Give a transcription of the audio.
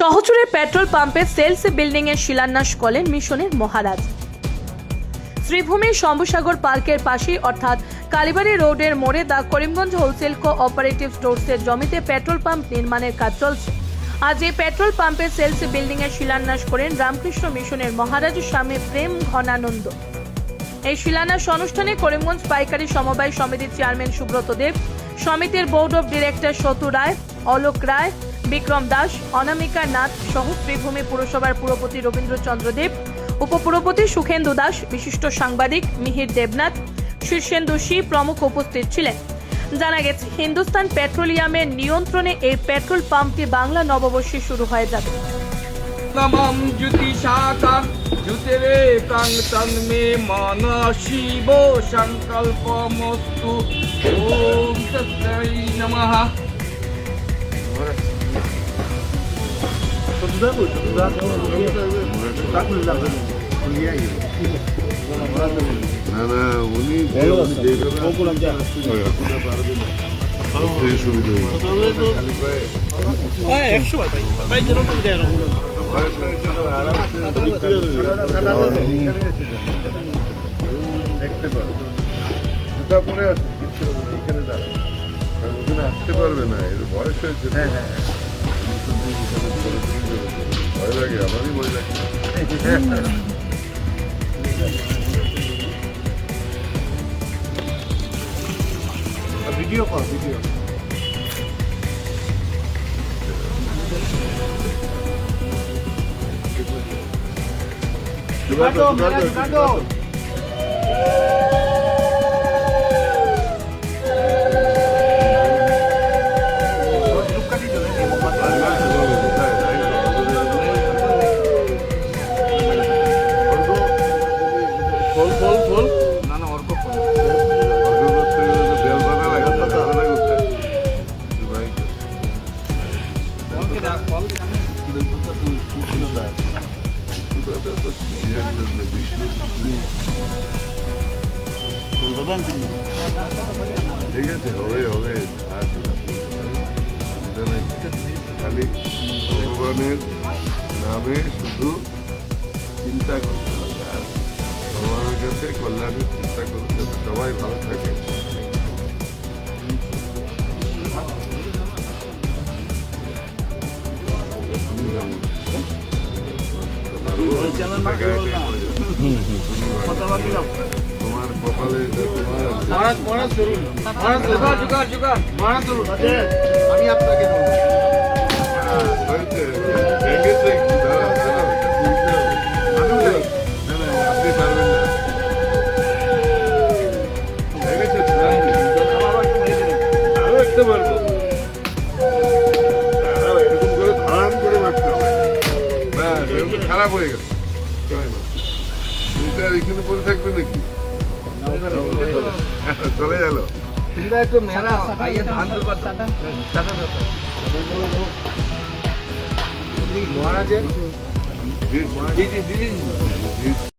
শহরজুড়ে petrol পাম্পে sales building এর শিলান্যাস করলেন মিশনের মহারাজ। শ্রীভূমি শম্ভুসাগর পার্কের পাশেই অর্থাৎ কালীবাড়ি রোডের মোড়ে দা করিমগঞ্জ হোলসেল কোঅপারেটিভ স্টোরসের জমিতে পেট্রোল পাম্প নির্মাণের কাজ চলছে। আজ এই পেট্রোল পাম্পের সেলস বিল্ডিং এর শিলান্যাস করেন রামকৃষ্ণ মিশনের মহারাজ স্বামী প্রেম ঘনানন্দ। এই শিলান্যাস অনুষ্ঠানে করিমগঞ্জ পাইকারি সমবায় সমিতির চেয়ারম্যান সুব্রত দেব, সমিতির বোর্ড অব ডিরেক্টর সতু রায়, অলোক রায়, বিক্রম দাস, অনামিকা নাথ সহ শ্রীভূমি পুরসভার পুরপতি রবীন্দ্রচন্দ্র দেব, উপপুরপতি সুখেন্দু দাস, বিশিষ্ট সাংবাদিক মিহির দেবনাথ, শীর্ষেন্দু সি প্রমুখ উপস্থিত ছিলেন। জানা গেছে, হিন্দুস্তান পেট্রোলিয়ামের নিয়ন্ত্রণে এই পেট্রোল পাম্পটি বাংলা নববর্ষে শুরু হয়ে যাবে। नमं ज्योतिषाका ज्योतिरे कांगतं मे माना शिव संकल्पमस्तु ओम तत्सै नमः। আসতে পারবে না, এর বয়স হয়েছে। ভয় লাগে, আমারই ভয় লাগে। ভিডিও কর, ভিডিও ঠিক আছে, হবে হবে। খালি ভগবানের নামে শুধু চিন্তা করতে হবে, আর ভগবানের কাছে কল্যাণের চিন্তা করুন যাতে সবাই ভালো থাকে। তোমার কপালে আমি আপনাকে আপনি পারবেন না। আরো একটা পারবো, এরকম করে খারাপ করে মারতে হবে। ব্যাস, এরকম খারাপ হয়ে গেল। তুমি আর এখানে পড়ে থাকবে নাকি? চলে গেল। একটু মেলা মহারাজের